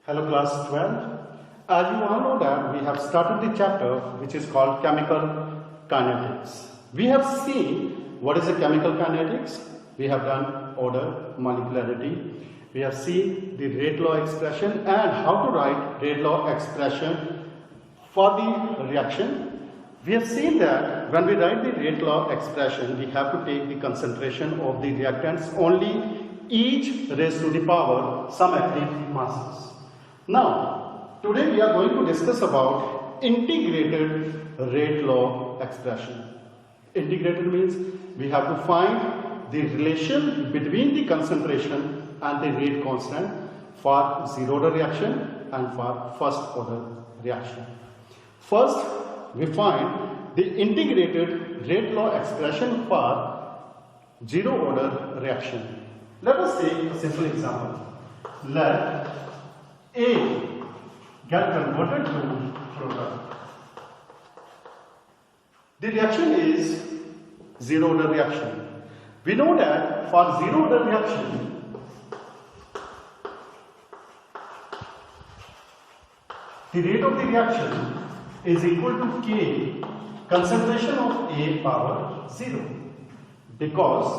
Hello class 12. As you all know that we have started the chapter which is called chemical kinetics. We have seen what is the chemical kinetics. We have done order, molecularity. We have seen the rate law expression and how to write rate law expression for the reaction. We have seen that when we write the rate law expression, we have to take the concentration of the reactants only, each raised to the power some active masses. Now, today we are going to discuss about integrated rate law expression. Integrated means we have to find the relation between the concentration and the rate constant for zero order reaction and for first order reaction. First, we find the integrated rate law expression for zero order reaction. Let us take a simple example. Let A get converted to proton. The reaction is zero order reaction. We know that for zero order reaction, the rate of the reaction is equal to K concentration of A power 0. Because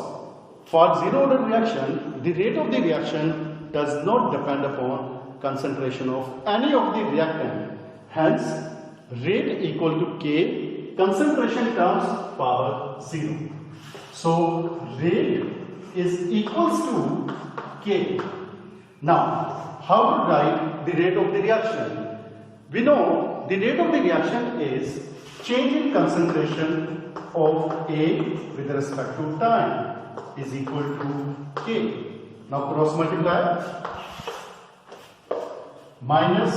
for zero order reaction, the rate of the reaction does not depend upon concentration of any of the reactant. Hence, rate equal to K, concentration times power 0. So, rate is equals to K. Now, how to write the rate of the reaction? We know the rate of the reaction is change in concentration of A with respect to time is equal to K. Now, cross multiply. Minus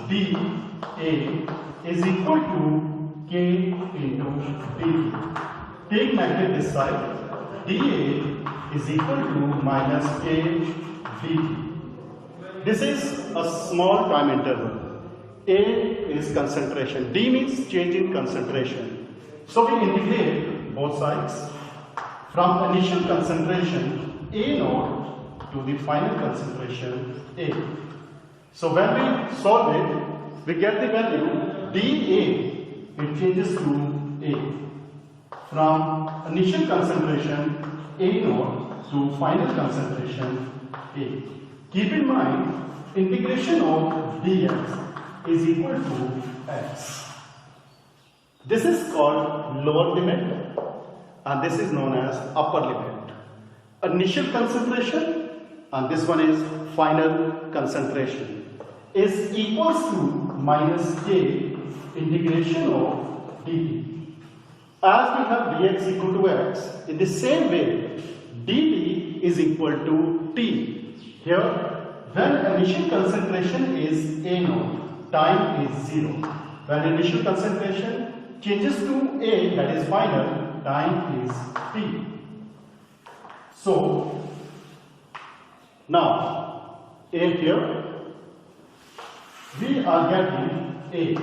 dA is equal to K into dt. Take negative this side. dA is equal to minus K dt. This is a small time interval. A is concentration. D means change in concentration. So we integrate both sides from initial concentration A0 to the final concentration A. So when we solve it, we get the value dA, it changes to A. From initial concentration A0 to final concentration A. Keep in mind, integration of dx is equal to x. This is called lower limit and this is known as upper limit. Initial concentration and this one is final concentration is equals to minus K integration of dt. As we have dx equal to x, in the same way dt is equal to t. Here, when initial concentration is A0, time is 0. When initial concentration changes to A, that is final, time is t. So, now, A here, we are getting A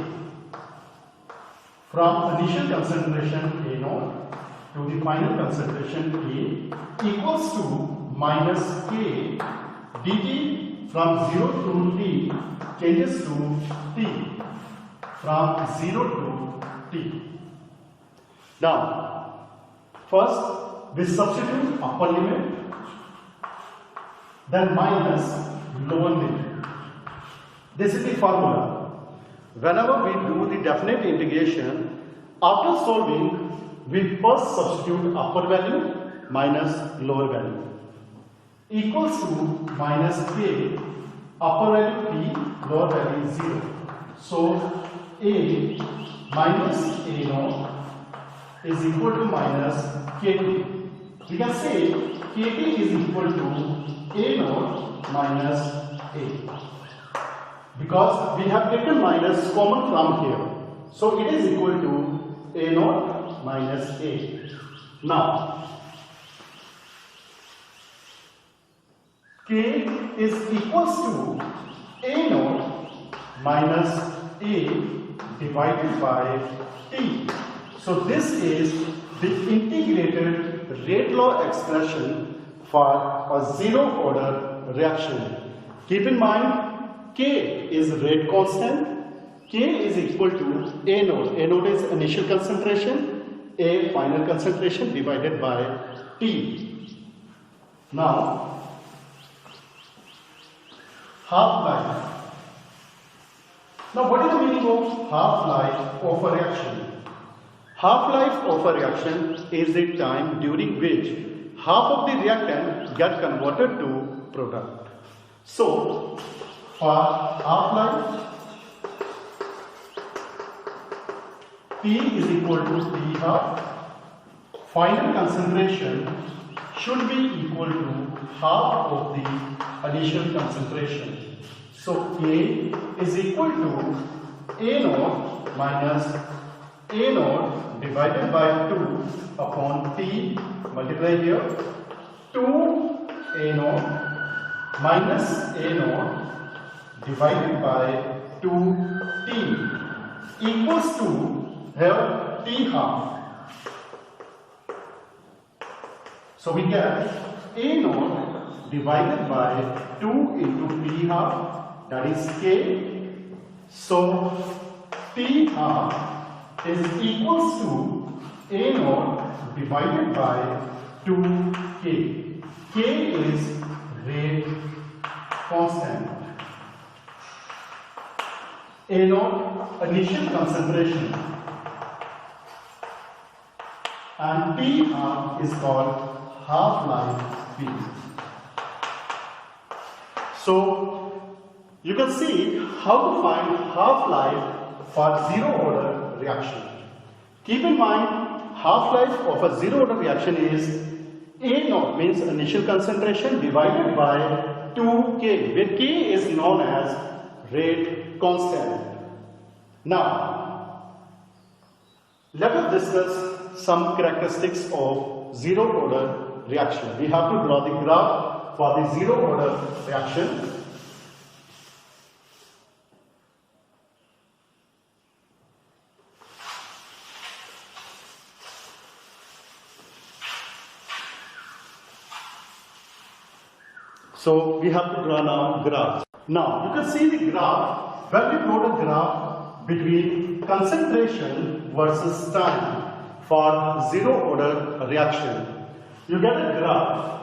from initial concentration A0 to the final concentration A equals to minus K dt from 0 to t changes to t from 0 to t. Now, first we substitute upper limit, then minus lower limit. This is the formula. Whenever we do the definite integration, after solving, we first substitute upper value minus lower value equals to minus K, upper value T, lower value 0. So, A minus A0 is equal to minus KT. We can say KT is equal to A0 minus A. Because we have taken minus common from here. So it is equal to A0 minus A. Now, K is equals to A0 minus A divided by T. So this is the integrated rate law expression for a zero order reaction. Keep in mind, K is rate constant. K is equal to A naught. A naught is initial concentration, A final concentration divided by T. Now, half-life. Now, what is the meaning of half-life of a reaction? Half-life of a reaction is the time during which half of the reactant get converted to product. So, for half-life, T is equal to T half. Final concentration should be equal to half of the initial concentration. So, A is equal to A naught minus A naught divided by 2 upon T, multiply here, 2 A naught minus A naught divided by 2T equals to here T half. So we get A naught divided by 2 into T half, that is K. So T half is equals to A naught divided by 2K. K is rate constant. A naught initial concentration and T half is called half-life P. So you can see how to find half-life for zero order reaction. Keep in mind, half-life of a zero order reaction is A naught means initial concentration divided by 2K, where K is known as rate constant. Now, let us discuss some characteristics of zero order reaction. We have to draw the graph for the zero order reaction. So we have to draw now graph. Now you can see the graph. When we plot a graph between concentration versus time for zero order reaction, you get a graph.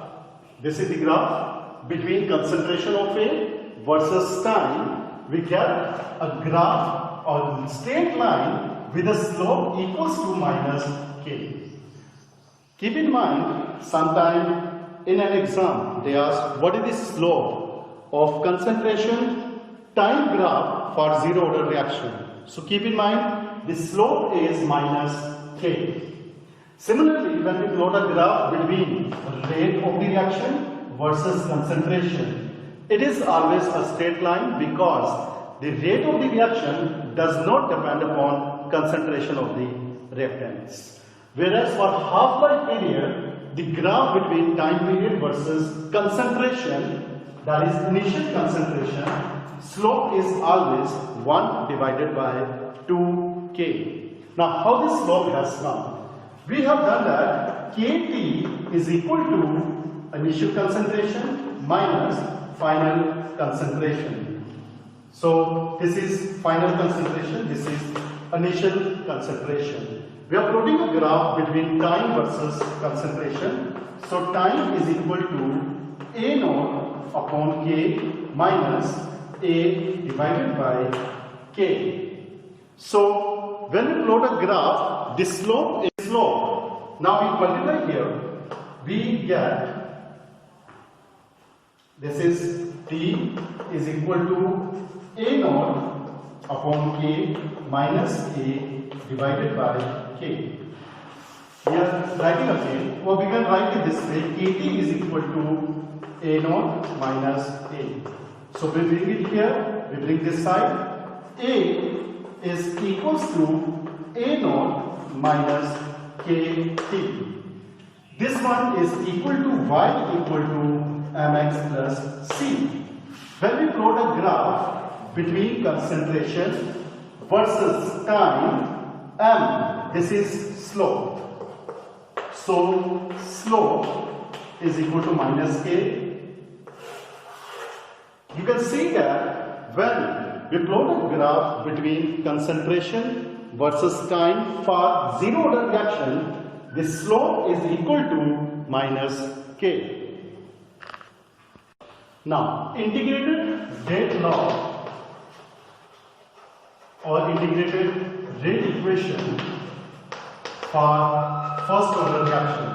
This is the graph between concentration of A versus time. We get a graph or straight line with a slope equals to minus K. Keep in mind, sometime in an exam they ask what is the slope of concentration time graph for zero order reaction. So keep in mind the slope is minus K. Similarly, when we plot a graph between rate of the reaction versus concentration, it is always a straight line because the rate of the reaction does not depend upon concentration of the reactants. Whereas for half-life period, the graph between time period versus concentration, that is initial concentration, slope is always 1 divided by 2K. Now how this slope has come? We have done that Kt is equal to initial concentration minus final concentration. So this is final concentration, this is initial concentration. We are plotting a graph between time versus concentration. So time is equal to A naught upon K minus A divided by K. So when we plot a graph, this slope is slope. Now we multiply here, we get this is T is equal to A naught upon K minus A divided by K. We are writing again, or we can write it this way, Kt is equal to A naught minus A. So we bring it here, we bring this side, A is equals to A naught minus Kt. This one is equal to Y equal to Mx plus C. When we plot a graph between concentration versus time, M, this is slope. So slope is equal to minus K. You can see that when we plot a graph between concentration versus time for zero order reaction, the slope is equal to minus k. Now, integrated rate law or integrated rate equation for first order reaction.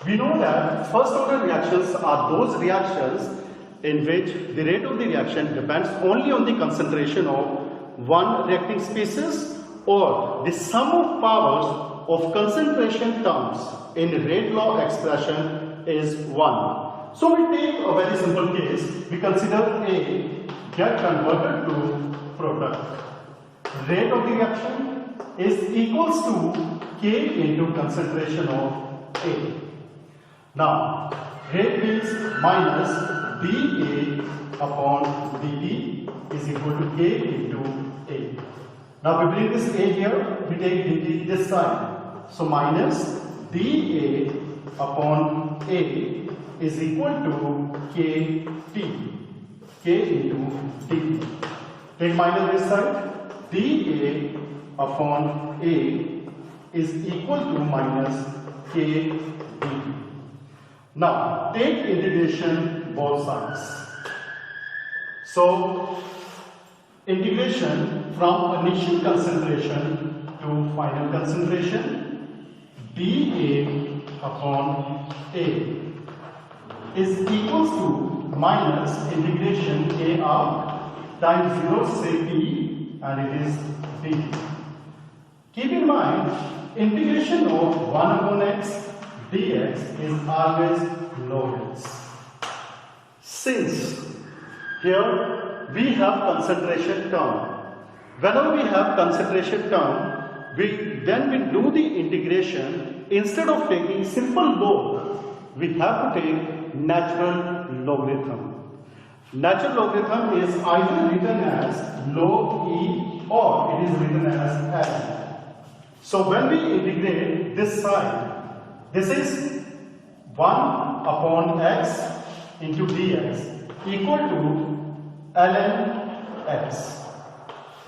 We know that first order reactions are those reactions in which the rate of the reaction depends only on the concentration of one reacting species, or the sum of powers of concentration terms in rate law expression is 1. So we take a very simple case. We consider A get converted to product. Rate of the reaction is equals to K into concentration of A. Now, rate means minus dA upon dt is equal to K into A. Now, we bring this A here, we take dt this side. So, minus dA upon A is equal to KT, K into dt. Take minus this side, dA upon A is equal to minus K dt. Now, take integration both sides. So, integration from initial concentration to final concentration, dA upon A is equals to minus integration A out times 0 say P, and it is dt. Keep in mind, integration of 1 upon x dx is always log x. Since here we have concentration term, whenever we have concentration term, when we do the integration, instead of taking simple log, we have to take natural logarithm. Natural logarithm is either written as log e or it is written as l. So when we integrate this side, this is 1 upon x into dx equal to ln x.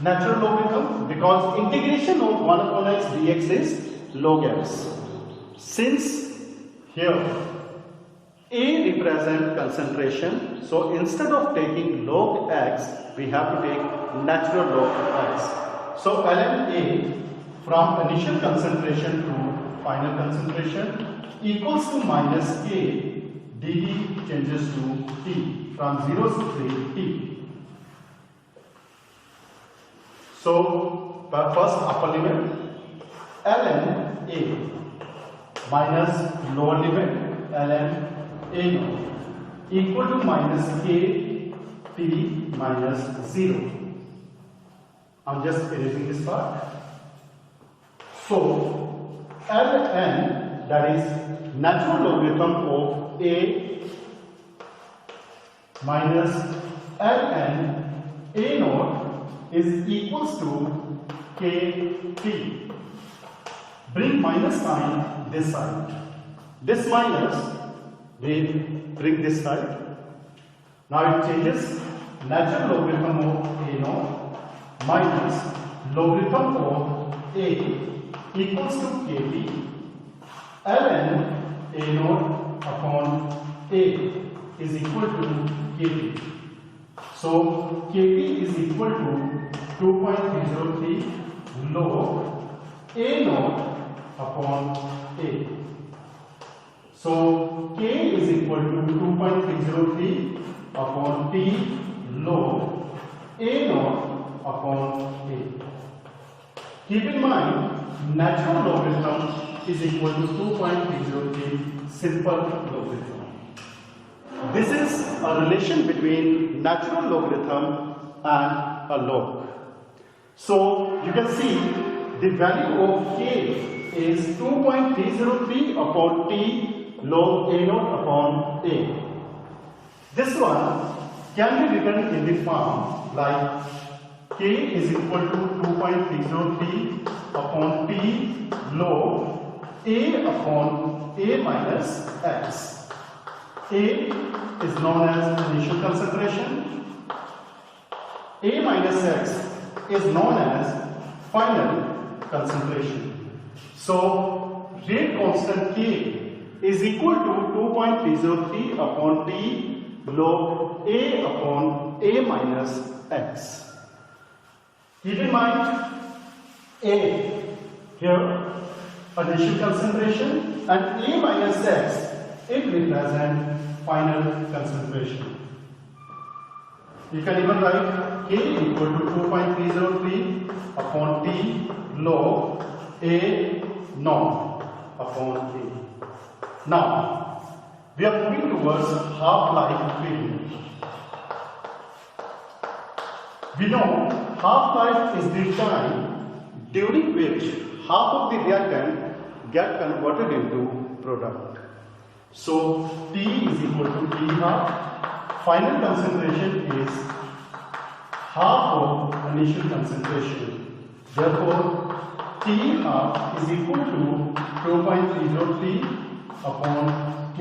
Natural logarithm, because integration of 1 upon x dx is log x. Since here A represents concentration, so instead of taking log x, we have to take natural log x. So ln A from initial concentration to final concentration equals to minus K, dt changes to T from 0 to T. So, the first upper limit ln A minus lower limit ln A naught equal to minus K T minus 0. I'm just erasing this part. So, ln, that is natural logarithm of A minus ln A naught is equals to KT. Bring minus sign this side. This minus we bring this side. Now it changes natural logarithm of A naught minus logarithm of A equals to KT ln A naught upon A is equal to KT. So KT is equal to 2.303 log A naught upon A. So K is equal to 2.303 upon T log A naught upon A. Keep in mind, natural logarithm is equal to 2.303 simple logarithm. This is a relation between natural logarithm and a log. So you can see the value of K is 2.303 upon T log A naught upon A. This one can be written in the form like K is equal to 2.303 upon T log A upon A minus X. A is known as initial concentration. A minus X is known as final concentration. So, rate constant K is equal to 2.303 upon T log A upon A minus X. Keep in mind, A here initial concentration and A minus X, it represents final concentration. You can even write K equal to 2.303 upon T log A naught upon A. Now, we are moving towards half-life period. We know half-life is the time during which half of the reactant get converted into product. So, T is equal to T half. Final concentration is half of initial concentration. Therefore, T half is equal to 2.303 upon K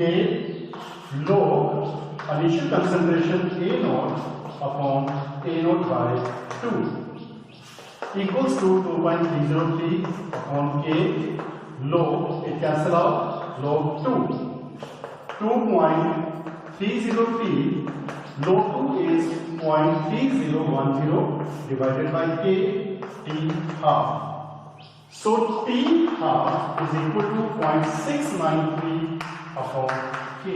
log initial concentration A naught upon A naught by 2 equals to 2.303 upon K log, it cancel out, log 2. 2.303 log 2 is 0.3010 divided by K T half. So T half is equal to 0.693 upon K.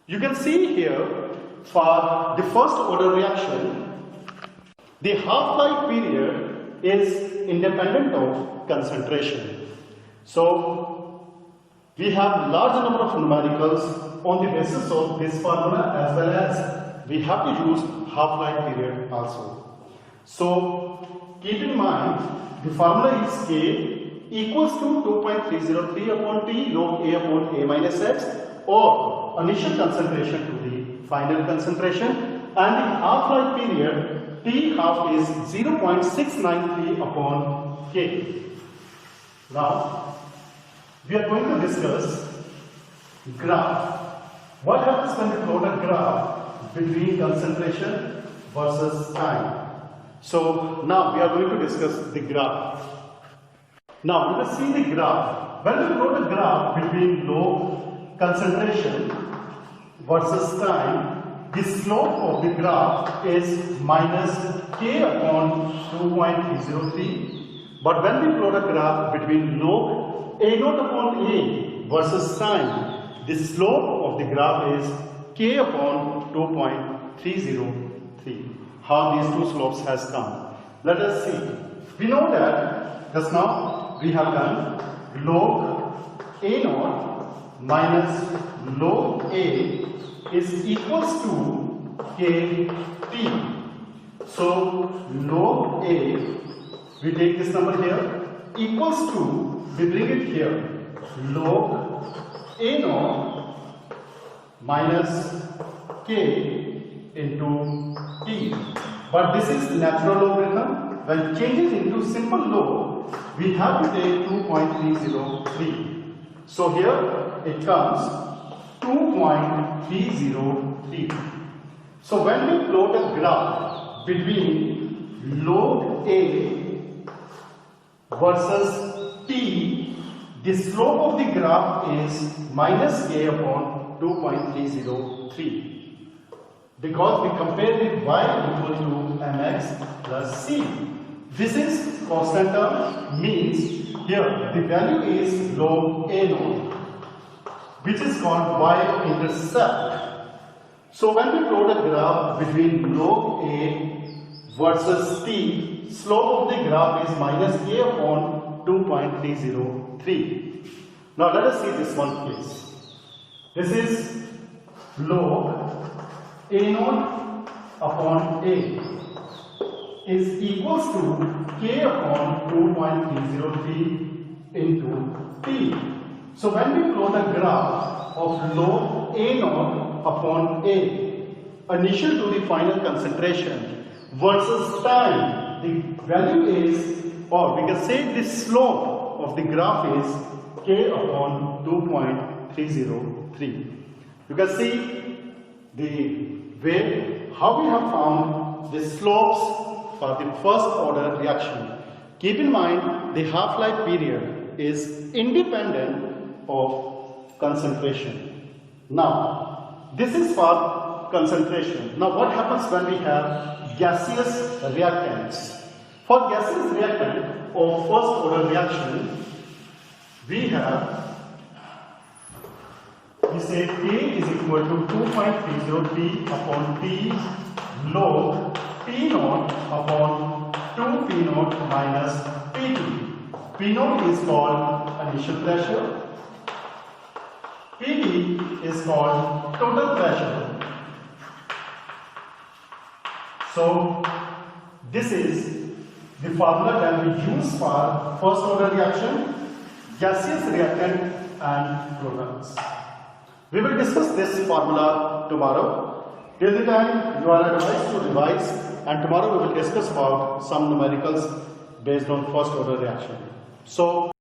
You can see here for the first order reaction, the half-life period is independent of concentration. So we have large number of numericals on the basis of this formula, as well as we have to use half-life period also. So keep in mind the formula is K equals to 2.303 upon T log A upon A minus X, or initial concentration to the final concentration, and the half-life period T half is 0.693 upon K. Now, we are going to discuss graph. What happens when we plot a graph between concentration versus time? So now we are going to discuss the graph. Now let us see the graph. When we plot a graph between log concentration versus time, the slope of the graph is minus K upon 2.303. But when we plot a graph between log A naught upon A versus time, the slope of the graph is K upon 2.303. How these two slopes has come? Let us see. We know that just now we have done log A naught minus log A is equals to KT. So log A, we take this number here, equals to, we bring it here, log A naught minus K into T. But this is natural logarithm. When changes into simple log, we have to take 2.303. So here it comes 2.303. So when we plot a graph between log A versus T, the slope of the graph is minus K upon 2.303. Because we compare with y equal to mx plus c. This is constant term, means here the value is log A naught, which is called y-intercept. So when we plot a graph between log A versus T, slope of the graph is minus K upon 2.303. Now let us see this one please. This is log A naught upon A is equals to K upon 2.303 into T. So when we plot a graph of log A naught upon A, initial to the final concentration versus time, the value is, or we can say the slope of the graph is K upon 0.303. You can see the way how we have found the slopes for the first order reaction. Keep in mind the half-life period is independent of concentration. Now this is for concentration. Now what happens when we have gaseous reactants? For gaseous reactant of first order reaction, we say K is equal to 2.30 P upon T log P naught upon 2 P naught minus Pt. P naught is called initial pressure. Pt is called total pressure. So this is the formula that we use for first order reaction, gaseous reactant and products. We will discuss this formula tomorrow. Till the time you are advised to revise, and tomorrow we will discuss about some numericals based on first order reaction. So